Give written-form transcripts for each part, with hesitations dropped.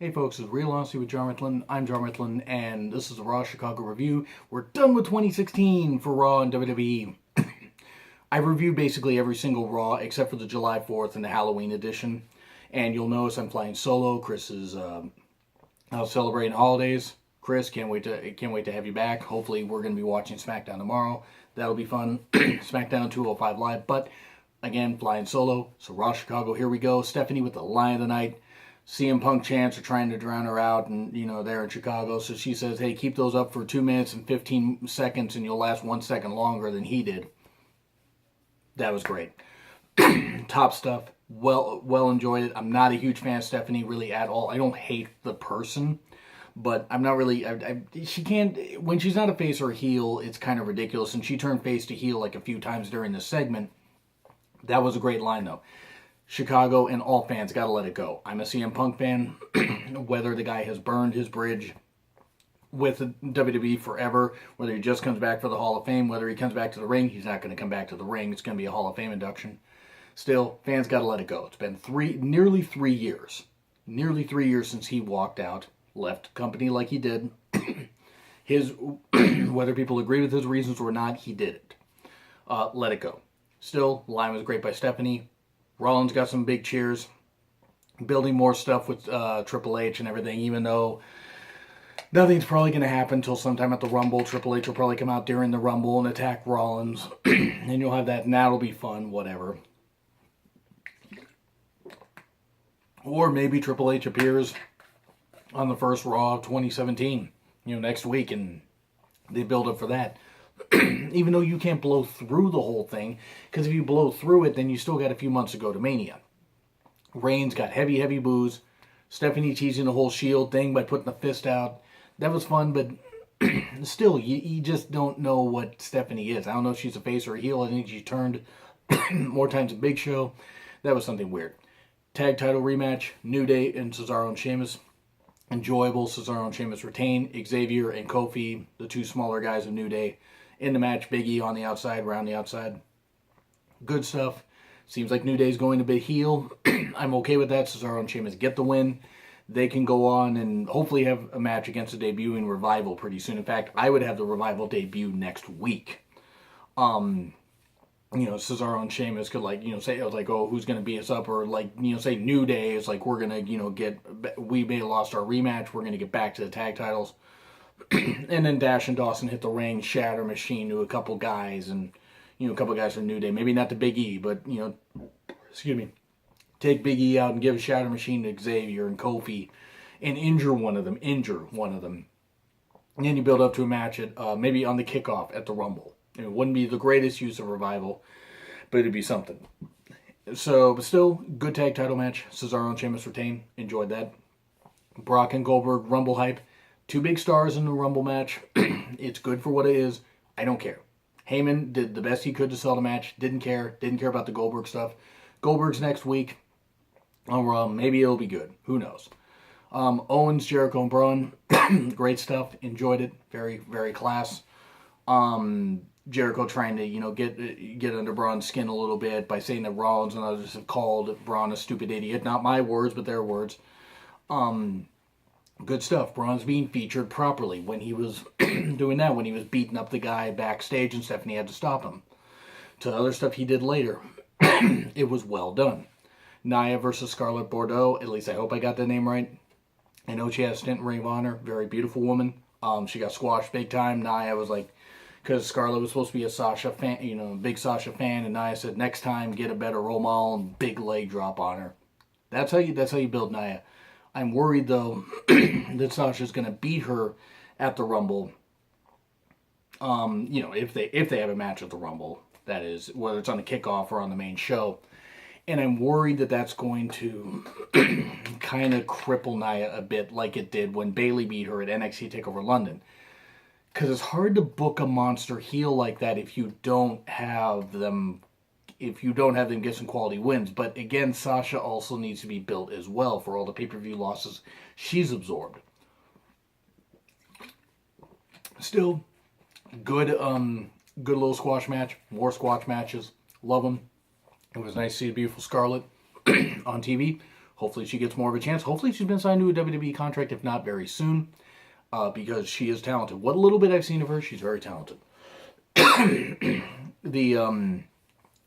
Hey folks, it's Real Honesty with John Ritlin. I'm John Ritlin, and this is the Raw Chicago review. We're done with 2016 for Raw and WWE. I reviewed basically every single Raw except for the July 4th and the Halloween edition. And you'll notice I'm flying solo. Chris is out celebrating holidays. Chris, can't wait to have you back. Hopefully, we're going to be watching SmackDown tomorrow. That'll be fun. SmackDown 205 Live. But again, flying solo. So Raw Chicago, here we go. Stephanie with the line of the night. CM Punk chants are trying to drown her out, and they're in Chicago. So she says, "Hey, keep those up for 2 minutes and 15 seconds, and you'll last 1 second longer than he did." That was great. Top stuff. Well enjoyed it. I'm not a huge fan of Stephanie really at all. I don't hate the person, but I'm not really. She can't, when she's not a face or a heel. It's kind of ridiculous, and she turned face to heel like a few times during the segment. That was a great line though. Chicago and all fans got to let it go. I'm a CM Punk fan. Whether the guy has burned his bridge with WWE forever, whether he just comes back for the Hall of Fame, whether he comes back to the ring, he's not going to come back to the ring. It's going to be a Hall of Fame induction. Still, fans got to let it go. It's been nearly 3 years. Nearly 3 years since he walked out, left the company like he did. Whether people agree with his reasons or not, he did it. Let it go. Still, the line was great by Stephanie. Rollins got some big cheers, building more stuff with Triple H and everything, even though nothing's probably going to happen until sometime at the Rumble. Triple H will probably come out during the Rumble and attack Rollins, and you'll have that, and that'll be fun, whatever. Or maybe Triple H appears on the first Raw of 2017, next week, and they build up for that. Even though you can't blow through the whole thing, because if you blow through it, then you still got a few months to go to Mania. Reigns got heavy boos. Stephanie teasing the whole Shield thing by putting the fist out. That was fun, but still, you just don't know what Stephanie is. I don't know if she's a face or a heel. I think she turned more times at Big Show. That was something weird. Tag title rematch, New Day and Cesaro and Sheamus. Enjoyable. Cesaro and Sheamus retain. Xavier and Kofi, the two smaller guys of New Day, in the match. Big E on the outside, around the outside. Good stuff. Seems like New Day's going to be heel. I'm okay with that. Cesaro and Sheamus get the win. They can go on and hopefully have a match against the debuting Revival pretty soon. In fact, I would have the Revival debut next week. Cesaro and Sheamus could say oh, who's going to beat us up, or say New Day is like, we're going to we may have lost our rematch, we're going to get back to the tag titles. And then Dash and Dawson hit the ring, shatter machine to a couple guys, and a couple guys from New Day. Maybe not to Big E, but take Big E out and give a shatter machine to Xavier and Kofi, and injure one of them. And then you build up to a match at maybe on the kickoff at the Rumble. It wouldn't be the greatest use of Revival, but it'd be something. So, but still, good tag title match. Cesaro and Sheamus retain. Enjoyed that. Brock and Goldberg Rumble hype. Two big stars in the Rumble match. It's good for what it is. I don't care. Heyman did the best he could to sell the match. Didn't care about the Goldberg stuff. Goldberg's next week. Maybe it'll be good. Who knows? Owens, Jericho, and Braun. Great stuff. Enjoyed it. Very, very class. Jericho trying to, get under Braun's skin a little bit by saying that Rollins and others have called Braun a stupid idiot. Not my words, but their words. Good stuff. Braun's being featured properly when he was doing that, when he was beating up the guy backstage and Stephanie had to stop him. To other stuff he did later. It was well done. Nia versus Scarlett Bordeaux. At least I hope I got the name right. I know she had a stint in Ring of Honor. Very beautiful woman. She got squashed big time. Nia was like, because Scarlett was supposed to be a Sasha fan, big Sasha fan, and Nia said, next time get a better role model and big leg drop on her. That's how you build Nia. I'm worried, though, that Sasha's going to beat her at the Rumble. If they have a match at the Rumble, that is, whether it's on the kickoff or on the main show. And I'm worried that that's going to kind of cripple Nia a bit, like it did when Bayley beat her at NXT TakeOver London. Because it's hard to book a monster heel like that if you don't have them get some quality wins. But again, Sasha also needs to be built as well for all the pay-per-view losses she's absorbed. Still, good little squash match. More squash matches. Love them. It was nice to see a beautiful Scarlett on TV. Hopefully she gets more of a chance. Hopefully she's been signed to a WWE contract, if not very soon, because she is talented. What little bit I've seen of her, she's very talented. The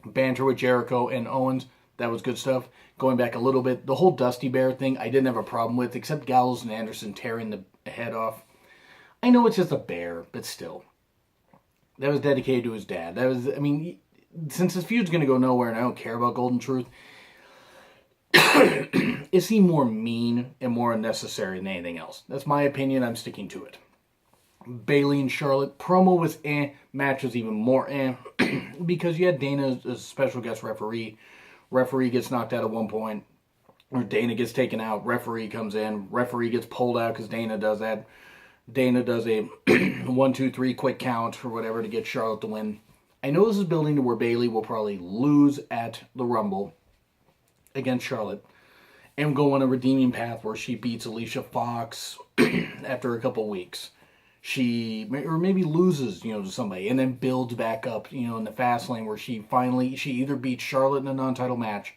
banter with Jericho and Owens, that was good stuff. Going back a little bit, the whole Dusty Bear thing, I didn't have a problem with, except Gallows and Anderson tearing the head off. I know it's just a bear, but still. That was dedicated to his dad. That was, I mean, since this feud's going to go nowhere and I don't care about Golden Truth, it seemed more mean and more unnecessary than anything else. That's my opinion. I'm sticking to it. Bayley and Charlotte, promo was match was even more because you had Dana as a special guest referee. Referee gets knocked out at one point, or Dana gets taken out. Referee comes in. Referee gets pulled out because Dana does that. Dana does a 1, 2, 3 quick count or whatever to get Charlotte to win. I know this is building to where Bayley will probably lose at the Rumble against Charlotte and go on a redeeming path where she beats Alicia Fox after a couple weeks. She, or maybe loses, to somebody and then builds back up, in the fast lane where she either beats Charlotte in a non-title match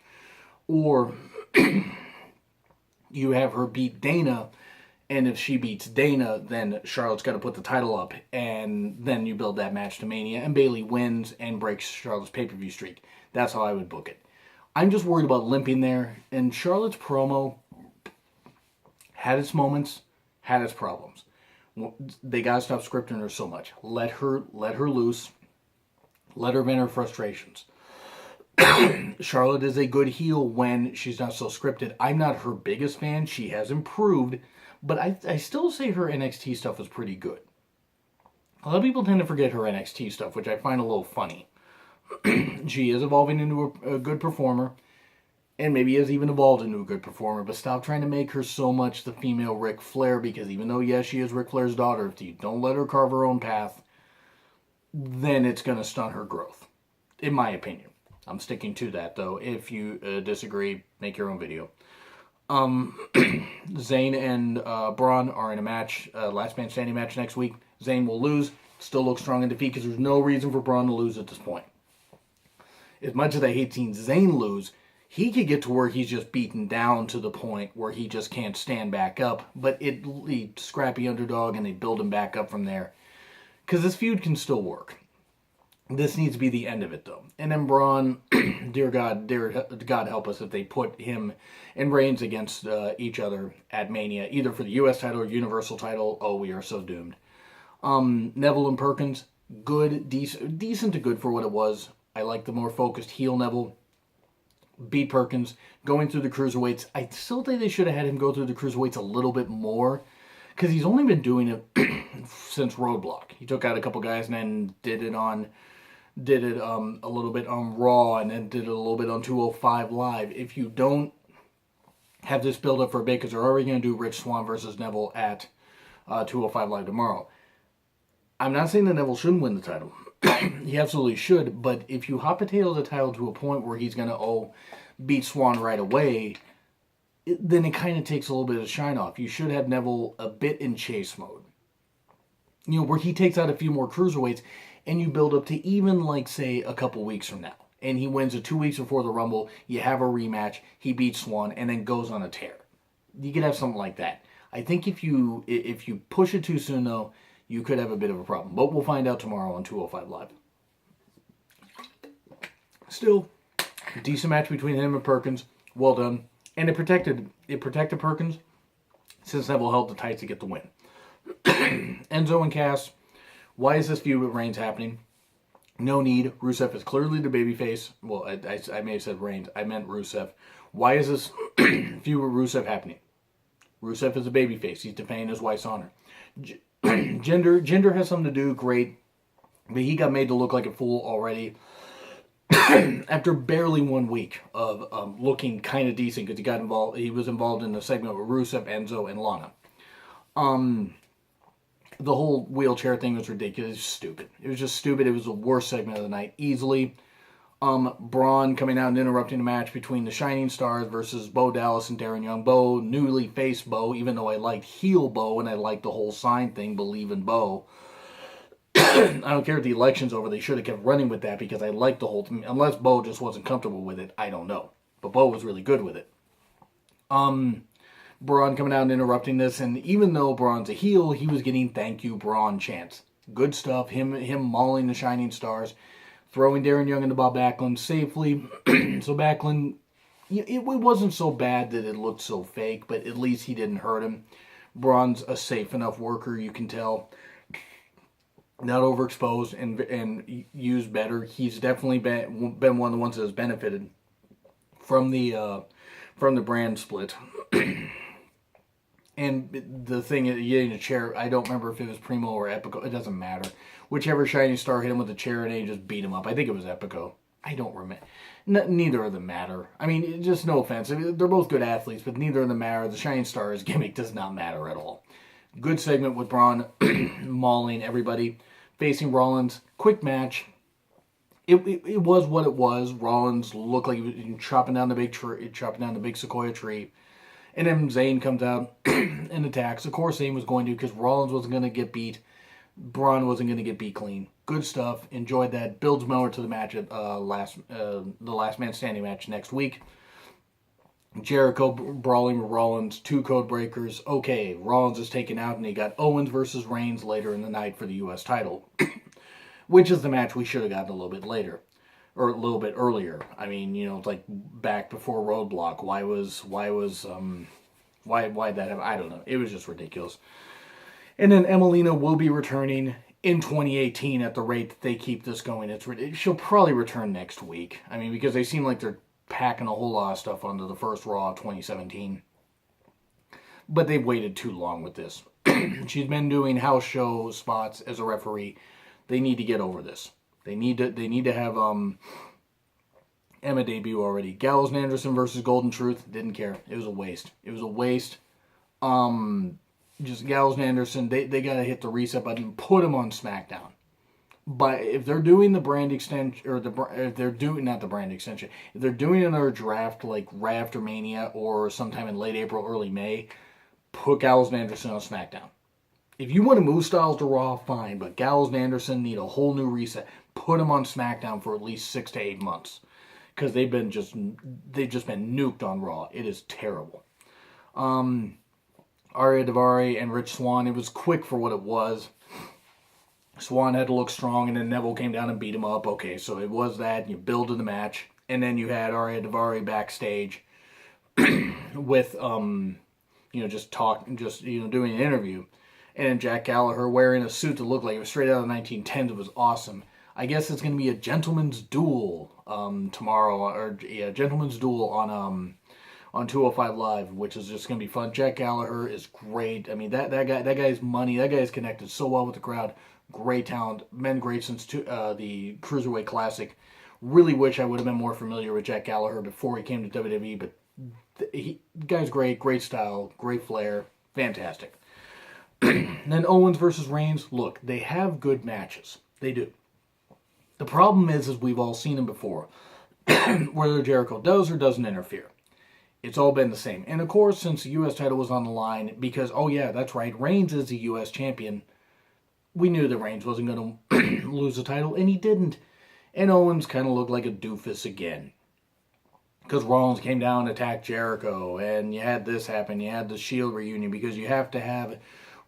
or you have her beat Dana, and if she beats Dana, then Charlotte's got to put the title up, and then you build that match to Mania, and Bayley wins and breaks Charlotte's pay-per-view streak. That's how I would book it. I'm just worried about limping there, and Charlotte's promo had its moments, had its problems. They gotta stop scripting her so much. Let her loose. Let her vent her frustrations. Charlotte is a good heel when she's not so scripted. I'm not her biggest fan. She has improved, but I still say her NXT stuff is pretty good. A lot of people tend to forget her NXT stuff, which I find a little funny. She is evolving into a good performer, and maybe has even evolved into a good performer, but stop trying to make her so much the female Ric Flair, because even though, yes, she is Ric Flair's daughter, if you don't let her carve her own path, then it's going to stunt her growth, in my opinion. I'm sticking to that, though. If you disagree, make your own video. Zayn and Braun are in a match, last man standing match next week. Zayn will lose, still looks strong in defeat, because there's no reason for Braun to lose at this point. As much as I hate seeing Zayn lose, he could get to where he's just beaten down to the point where he just can't stand back up. But he's scrappy underdog, and they build him back up from there. Because this feud can still work. This needs to be the end of it, though. And then Braun, dear God help us if they put him and Reigns against each other at Mania, either for the U.S. title or Universal title. Oh, we are so doomed. Neville and Perkins, good, decent to good for what it was. I like the more focused heel Neville. Beat Perkins, going through the cruiserweights. I still think they should have had him go through the cruiserweights a little bit more, because he's only been doing it since Roadblock. He took out a couple guys and then did it a little bit on Raw, and then did it a little bit on 205 Live. If you don't have this build up for a bit, because they're already going to do Rich Swann versus Neville at 205 Live tomorrow. I'm not saying that Neville shouldn't win the title. He absolutely should, but if you hot potato the title to a point where he's going to beat Swann right away, then it kind of takes a little bit of shine off. You should have Neville a bit in chase mode. Where he takes out a few more cruiserweights, and you build up to even, like, say, a couple weeks from now. And he wins it 2 weeks before the Rumble, you have a rematch, he beats Swann, and then goes on a tear. You could have something like that. I think if you push it too soon, though, you could have a bit of a problem. But we'll find out tomorrow on 205 Live. Still, decent match between him and Perkins. Well done. And it protected Perkins, since Neville held the tights to get the win. Enzo and Cass. Why is this feud with Reigns happening? No need. Rusev is clearly the babyface. Well, I may have said Reigns. I meant Rusev. Why is this feud with Rusev happening? Rusev is a babyface. He's defending his wife's honor. Jinder has something to do, great. But he got made to look like a fool already. After barely 1 week of looking kind of decent, because he was involved in the segment with Rusev, Enzo, and Lana. The whole wheelchair thing was ridiculous. Stupid. It was just stupid. It was the worst segment of the night, easily. Braun coming out and interrupting the match between the Shining Stars versus Bo Dallas and Darren Young. Bo, newly faced Bo, even though I liked heel Bo and I liked the whole sign thing, believe in Bo. I don't care if the election's over, they should have kept running with that, because I liked the whole thing. Unless Bo just wasn't comfortable with it, I don't know. But Bo was really good with it. Braun coming out and interrupting this, and even though Braun's a heel, he was getting "Thank you, Braun" chants. Good stuff. Him mauling the Shining Stars, throwing Darren Young into Bob Backlund safely. So Backlund, it wasn't so bad that it looked so fake, but at least he didn't hurt him. Braun's a safe enough worker, you can tell. Not overexposed and used better. He's definitely been one of the ones that has benefited from the brand split. And the thing is, getting a chair, I don't remember if it was Primo or Epico. It doesn't matter. Whichever Shining Star hit him with a chair and he just beat him up. I think it was Epico. I don't remember. Neither of them matter. I mean, just no offense. I mean, they're both good athletes, but neither of them matter. The Shining Star's gimmick does not matter at all. Good segment with Braun mauling everybody, facing Rollins. Quick match. It was what it was. Rollins looked like he was chopping down the big sequoia tree. And then Zayn comes out and attacks. Of course, Zayn was going to, because Rollins wasn't going to get beat. Braun wasn't going to get beat clean. Good stuff. Enjoyed that. Builds more to the match at the last man standing match next week. Jericho brawling with Rollins. 2 code breakers. Okay, Rollins is taken out, and he got Owens versus Reigns later in the night for the U.S. title. Which is the match we should have gotten a little bit later. Or a little bit earlier. I mean, like back before Roadblock. Why that happen? I don't know. It was just ridiculous. And then Emelina will be returning in 2018 at the rate that they keep this going. She'll probably return next week. I mean, because they seem like they're packing a whole lot of stuff onto the first Raw of 2017. But they've waited too long with this. She's been doing house show spots as a referee. They need to get over this. They need to have Emma debut already. Gallows and Anderson versus Golden Truth. Didn't care. It was a waste. Just Gallows and Anderson. They gotta hit the reset button. Put them on SmackDown. But if they're doing the brand extension, or if they're doing not the brand extension, if they're doing another draft like Raft or Mania or sometime in late April, early May, put Gallows and Anderson on SmackDown. If you want to move Styles to Raw, fine, but Gallows and Anderson need a whole new reset. Put them on SmackDown for at least 6 to 8 months, because they've just been nuked on Raw. It is terrible. Arya Daivari and Rich Swann. It was quick for what it was. Swann had to look strong, and then Neville came down and beat him up. Okay, so it was that. You build to the match, and then you had Arya Daivari backstage with doing an interview. And Jack Gallagher wearing a suit that looked like it was straight out of the 1910s. It was awesome. I guess it's going to be a gentleman's duel tomorrow, gentleman's duel on 205 Live, which is just going to be fun. Jack Gallagher is great. I mean, that guy's money. That guy is connected so well with the crowd. Great talent. Been great since the Cruiserweight Classic. Really wish I would have been more familiar with Jack Gallagher before he came to WWE, but the guy's great. Great style. Great flair. Fantastic. Then Owens versus Reigns. Look, they have good matches. They do. The problem is we've all seen them before, whether Jericho does or doesn't interfere. It's all been the same. And of course, since the U.S. title was on the line, because, oh yeah, that's right, Reigns is the U.S. champion, we knew that Reigns wasn't going to lose the title, and he didn't. And Owens kind of looked like a doofus again. Because Rollins came down and attacked Jericho, and you had this happen, you had the Shield reunion, because you have to have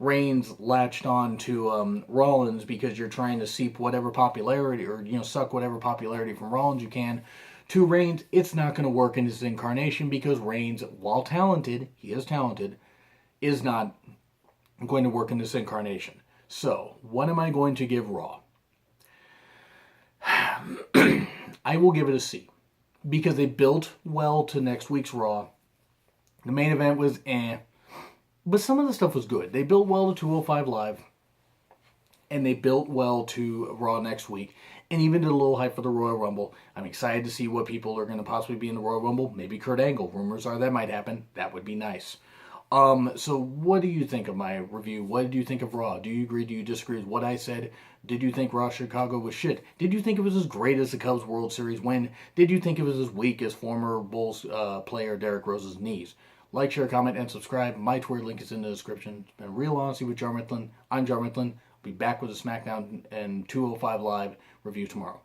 Reigns latched on to Rollins because you're trying to seep whatever popularity, or suck whatever popularity from Rollins you can to Reigns. It's not going to work in this incarnation, because Reigns, while talented, he is talented, is not going to work in this incarnation. So, what am I going to give Raw? I will give it a C, because they built well to next week's Raw. The main event was but some of the stuff was good. They built well to 205 Live, and they built well to Raw next week, and even did a little hype for the Royal Rumble. I'm excited to see what people are going to possibly be in the Royal Rumble. Maybe Kurt Angle. Rumors are that might happen. That would be nice. So what do you think of my review? What do you think of Raw? Do you agree? Do you disagree with what I said? Did you think Raw Chicago was shit? Did you think it was as great as the Cubs World Series win? Did you think it was as weak as former Bulls player Derrick Rose's knees? Like, share, comment, and subscribe. My Twitter link is in the description. It's been Real Honesty with Jar Mifflin. I'm Jar Mifflin. I'll be back with a SmackDown and 205 Live review tomorrow.